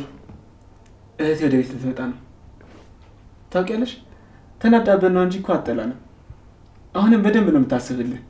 እህቴ ወደ ቤት ልትመጣ ነው። ታውቂያለሽ፣ ተናዳበን ነው እንጂ እኮ አጠላንም። አሁንም በደንብ ነው የምታስብልህ።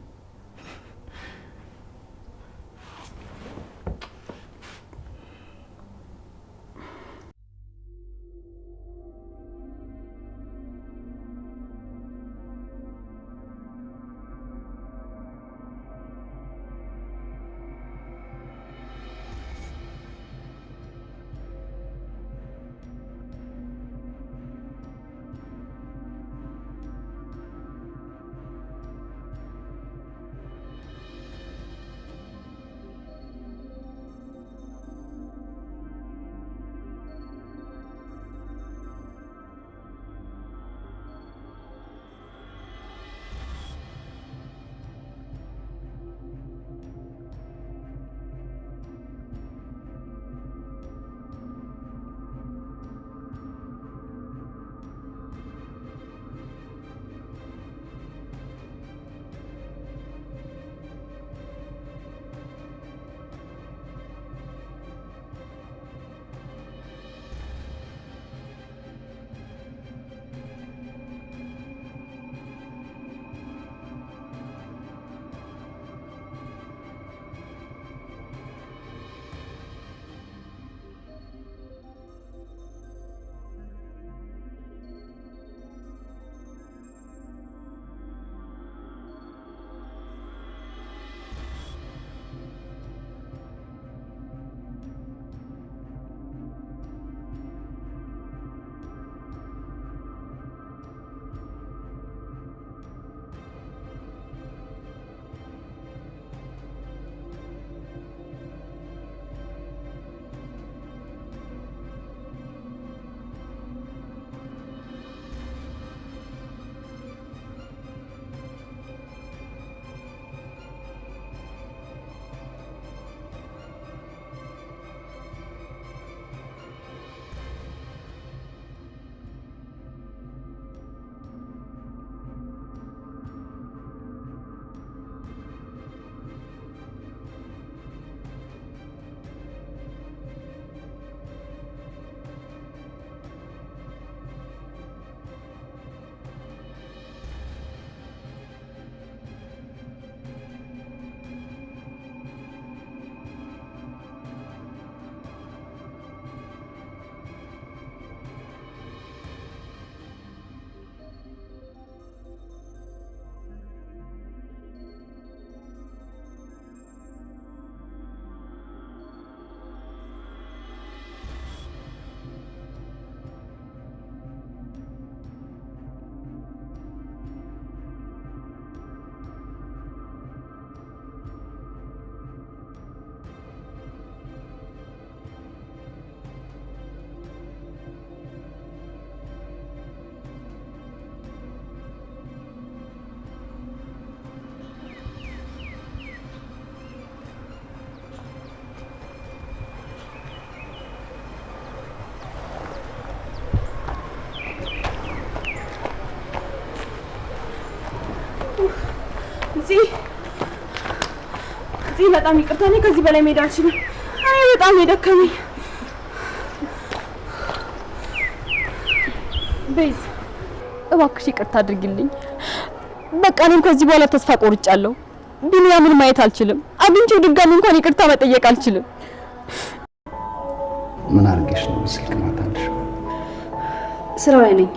እዚህ በጣም ይቅርታ፣ እኔ ከዚህ በላይ መሄድ አልችልም። እኔ በጣም የደከመኝ። ቤዝ እባክሽ ይቅርታ አድርጊልኝ። በቃ እኔም ከዚህ በኋላ ተስፋ ቆርጫለሁ። ቢኒያምን ማየት አልችልም። አግኝቼው ድጋሚ እንኳን ይቅርታ መጠየቅ አልችልም። ምን አድርገሽ ነው ስልክ ማታለሽ? ስራ ላይ ነኝ።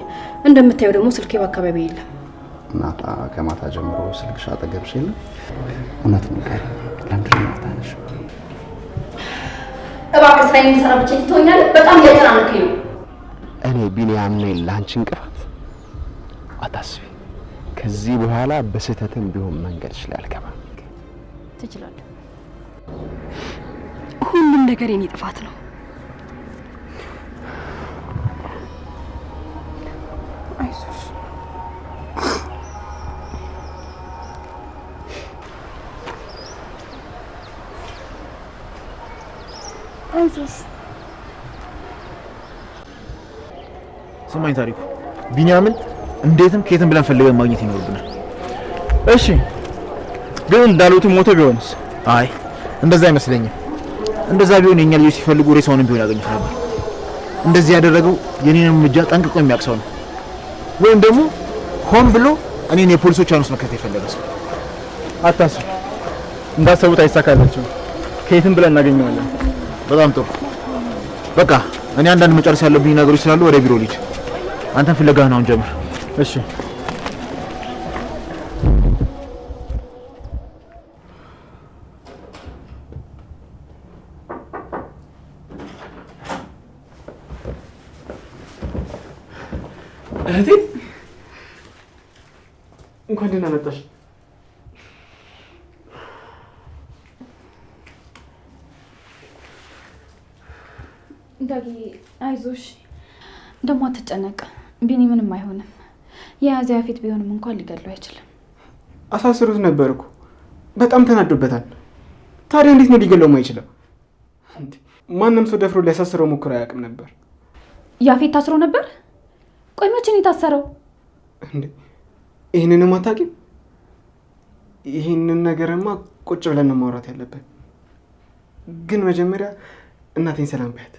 እንደምታየው ደግሞ ስልኬ በአካባቢ የለም። ከማታ ጀምሮ ስልክሽ አጠገብሽ የለም? እውነት ነገር ለምንድን ነው ማታነሽ? እባክህ ስራ የሚሰራ ብቻ ትተወኛለህ? በጣም እያጨናነቀኝ ነው። እኔ ቢኒያም ነኝ ለአንቺ እንቅፋት? አታስቢ፣ ከዚህ በኋላ በስህተትም ቢሆን መንገድሽ ላይ አልገባም። ትችላለህ። ሁሉም ነገር የኔ ጥፋት ነው። አይዞሽ አይዞሽ። ስማኝ ታሪኩ፣ ቢኒያምን እንዴትም ከየትም ብለን ፈልገን ማግኘት ይኖርብናል። እሺ፣ ግን እንዳሉት ሞቶ ቢሆንስ? አይ እንደዛ አይመስለኝም። እንደዛ ቢሆን የኛ ልጆች ሲፈልጉ ሬሳውንም ቢሆን ያገኙት ነበር። እንደዚህ ያደረገው የኔንም እርምጃ ጠንቅቆ የሚያውቅ ሰው ነው። ወይም ደግሞ ሆን ብሎ እኔን የፖሊሶች አይን ውስጥ መከተል የፈለገ ሰው። አታስብ፣ እንዳሰቡት አይሳካላቸውም። ከየትም ብለን እናገኘዋለን። በጣም ጥሩ። በቃ እኔ አንዳንድ መጨረስ ያለብኝ ነገሮች ስላሉ ወደ ቢሮ ልሂድ። አንተን ፍለጋህን አሁን ጀምር። እሺ። እህቴ እንኳን ደህና መጣሽ። ዳጊ አይዞሽ፣ ደግሞ አትጨነቅ። ቢኒ ምንም አይሆንም። የያዘ ፊት ቢሆንም እንኳን ሊገድለው አይችልም። አሳስሩት ነበር እኮ በጣም ተናዶበታል። ታዲያ እንዴት ነው ሊገለው የማይችለው? ማንም ሰው ደፍሮ ሊያሳስረው ሞክሮ አያውቅም ነበር። ያፌት ታስሮ ነበር? ቆይ መቼ ነው የታሰረው? እንዴ ይህንንም አታውቂም? ይህንን ነገርማ ቁጭ ብለን ነው ማውራት ያለብን። ግን መጀመሪያ እናቴን ሰላም በያት።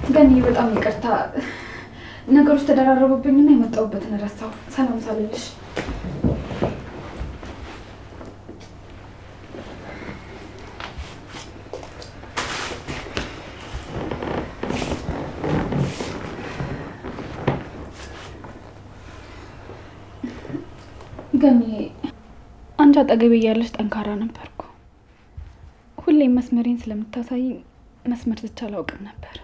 ገኒ በጣም ይቅርታ፣ ነገሮች ተደራረቡብኝና የመጣሁበትን ረሳሁ። ሰላም ሳልልሽ። ገኒ አንቺ አጠገቤ እያለሽ ጠንካራ ነበርኩ። ሁሌም መስመሬን ስለምታሳይ መስመር ትቼ አላውቅም ነበር።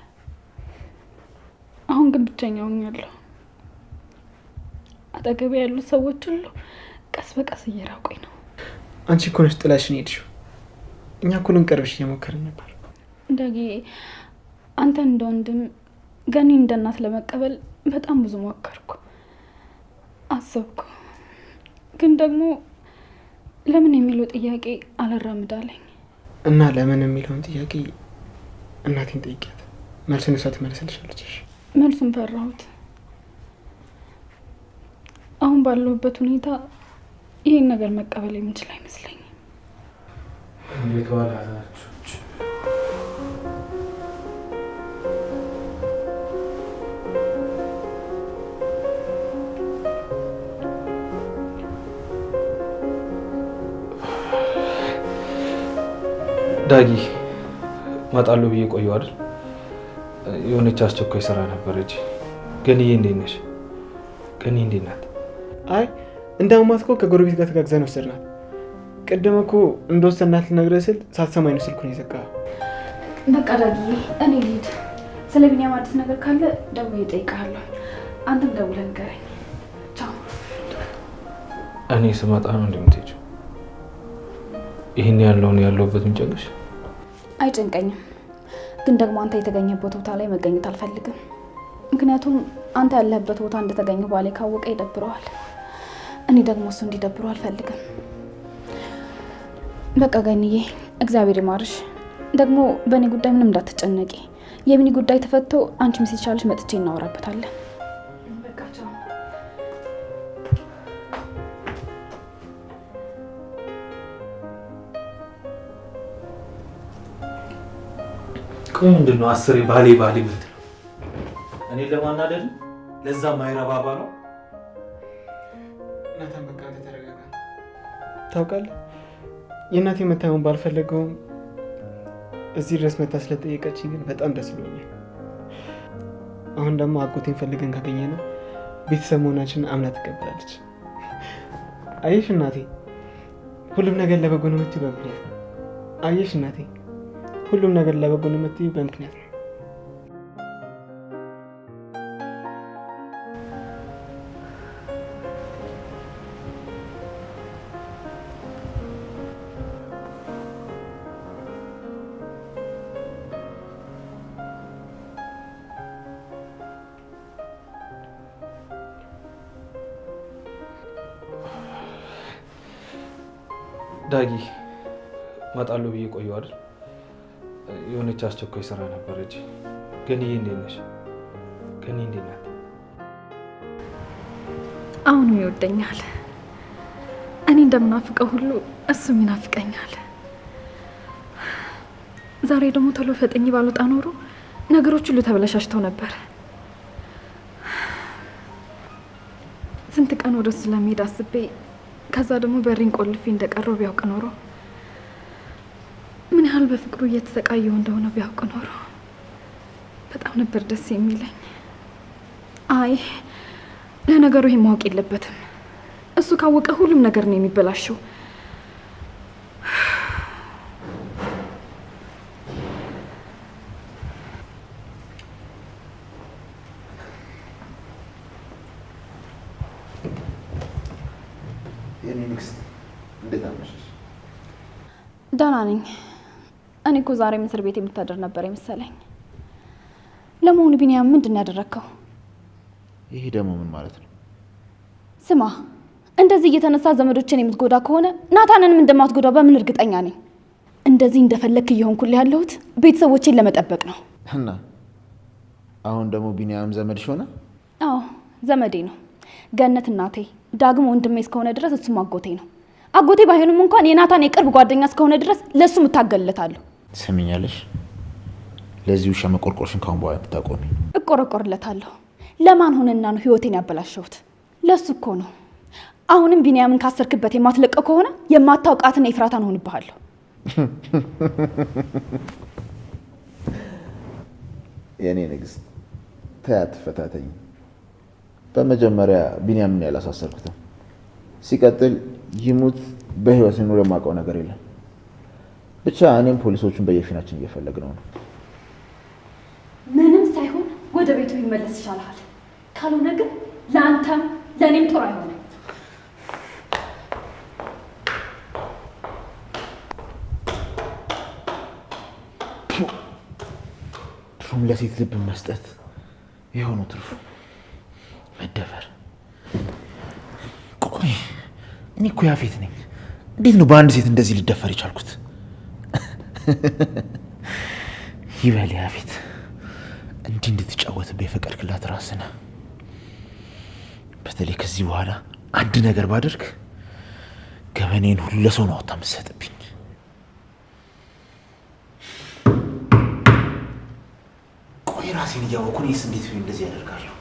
አሁን ግን ብቸኛ ሆኛለሁ። አጠገቤ ያሉ ሰዎች ሁሉ ቀስ በቀስ እየራቁኝ ነው። አንቺ እኮ ነሽ ጥላሽን ሄድሽው። እኛ እኮ ልንቀርብሽ እየሞከርን ነበር። ዳጊ አንተ እንደ ወንድም፣ ገኒ እንደ እናት ለመቀበል በጣም ብዙ ሞከርኩ፣ አሰብኩ። ግን ደግሞ ለምን የሚለው ጥያቄ አላራምዳለኝ። እና ለምን የሚለውን ጥያቄ እናቴን ጠይቂያት፣ መልሱን እሷ ትመልስልሻለች። መልሱን ፈራሁት። አሁን ባለሁበት ሁኔታ ይህን ነገር መቀበል የምችል አይመስለኝም። እንዴት ዋላችሁ? ዳጊ እመጣለሁ ብዬ ቆየሁ አይደል? የሆነች አስቸኳይ ስራ ነበረች። ገኒዬ እንዴት ነሽ? ገኒ እንዴት ናት? አይ እንዳውማት እኮ ከጎረቤት ጋር ተጋግዘን ወሰድናት። ቅድም እኮ እንደወሰድናት ልነግርህ ስል ሳትሰማኝ ነው ስልኩን የዘጋኸው። በቃ ዳጊዬ እኔ ልሂድ። ስለ ቢኒያም አዲስ ነገር ካለ ደውዬ እጠይቅሃለሁ። አንተም ደውለህ ንገረኝ። ቻው። እኔ ስመጣ ነው እንደምትሄጂው? ይህን ያለሁበት ምንጨቅሽ? አይጨንቀኝም፣ ግን ደግሞ አንተ የተገኘበት ቦታ ላይ መገኘት አልፈልግም። ምክንያቱም አንተ ያለህበት ቦታ እንደተገኘ ባሌ ካወቀ ይደብረዋል። እኔ ደግሞ እሱ እንዲደብረው አልፈልግም። በቃ ገኒዬ እግዚአብሔር ይማርሽ። ደግሞ በእኔ ጉዳይ ምንም እንዳትጨነቂ። የቢኒ ጉዳይ ተፈቶ አንቺም ሲቻልሽ መጥቼ እናወራበታለን። በቃ ቻው። ቆይ ምንድን ነው አስሬ ባሌ ምትለው? እኔ ለማናደድ ለዛ ማይረባባ ነው። እናታን በቃ አንተ ተረጋጋ። ታውቃለህ የእናቴ መታመን ባልፈለገውም እዚህ ድረስ መታ ስለጠየቀችኝ ግን በጣም ደስ ብሎኛል። አሁን ደግሞ አጎቴን ፈልገን ካገኘነው ቤተሰብ መሆናችንን አምና ትቀበላለች። አየሽ እናቴ፣ ሁሉም ነገር ለበጎ ነው የምትይው በምክንያት ነው። አየሽ እናቴ፣ ሁሉም ነገር ለበጎ ነው የምትይው በምክንያት ነው። ዳጊ እመጣለሁ ብዬ ቆየሁ አይደል? የሆነች አስቸኳይ ስራ ነበረች። ገንዬ እንዴት ነሽ? ገኒ እንዴት ናት? አሁንም ይወደኛል። እኔ እንደምናፍቀው ሁሉ እሱም ይናፍቀኛል። ዛሬ ደግሞ ቶሎ ፈጠኝ ባልወጣ ኖሮ ነገሮች ሁሉ ተበላሽተው ነበር። ስንት ቀን ወደሱ ለመሄድ አስቤ ከዛ ደግሞ በሪን ቆልፌ እንደቀረው ቢያውቅ ኖሮ ምን ያህል በፍቅሩ እየተሰቃየው እንደሆነ ቢያውቅ ኖሮ በጣም ነበር ደስ የሚለኝ። አይ ለነገሩ ይሄ ማወቅ የለበትም። እሱ ካወቀ ሁሉም ነገር ነው የሚበላሸው። ደህና ነኝ። እኔ እኮ ዛሬ እስር ቤት የምታደር ነበር የመሰለኝ። ለመሆኑ ቢኒያም ምንድን ያደረግከው? ይሄ ደግሞ ምን ማለት ነው? ስማ፣ እንደዚህ እየተነሳ ዘመዶችን የምትጎዳ ከሆነ ናታንንም እንደማትጎዳ በምን እርግጠኛ ነኝ? እንደዚህ እንደፈለክ እየሆንኩልህ ያለሁት ቤተሰቦቼን ለመጠበቅ ነው። እና አሁን ደግሞ ቢኒያም ዘመድሽ ሆነ? አዎ ዘመዴ ነው። ገነት እናቴ፣ ዳግም ወንድሜ እስከሆነ ድረስ እሱም አጎቴ ነው። አጎቴ ባይሆንም እንኳን የናታን የቅርብ ጓደኛ እስከሆነ ድረስ ለሱ እታገልለታለሁ። ሰሚኛለሽ? ለዚህ ውሻ መቆርቆርሽን ካሁን በኋላ ብታቆሚ። እቆረቆርለታለሁ። ለማን ሆነና ነው ህይወቴን ያበላሸሁት? ለሱ እኮ ነው። አሁንም ቢኒያምን ካሰርክበት የማትለቀው ከሆነ የማታውቃትን ኤፍራታን ሆንብሃለሁ። የኔ ንግስት ተያት ፈታተኝ። በመጀመሪያ ቢኒያምን ያላሳሰርኩትም፣ ሲቀጥል ይሙት በህይወት ሲኖር የማውቀው ነገር የለም። ብቻ እኔም ፖሊሶቹን በየፊናችን እየፈለግነው ነው። ምንም ሳይሆን ወደ ቤቱ ይመለስ ይሻላል። ካልሆነ ግን ለአንተም ለእኔም ጥሩ አይሆንም። ድሮም ለሴት ልብ መስጠት የሆነው ትርፉ መደፈር። ቆይ እኔ እኮ ያፌት ነኝ። እንዴት ነው በአንድ ሴት እንደዚህ ሊደፈር የቻልኩት? ይበል ያፌት፣ እንዲህ እንድትጫወትብህ የፈቀድክላት ራስህ ነህ። በተለይ ከዚህ በኋላ አንድ ነገር ባደርግ ገበኔን ሁሉ ለሰው ነው አውጥታ የምትሰጥብኝ። ቆይ ራሴን እያወኩ እኔስ እንዴት እንደዚህ ያደርጋለሁ?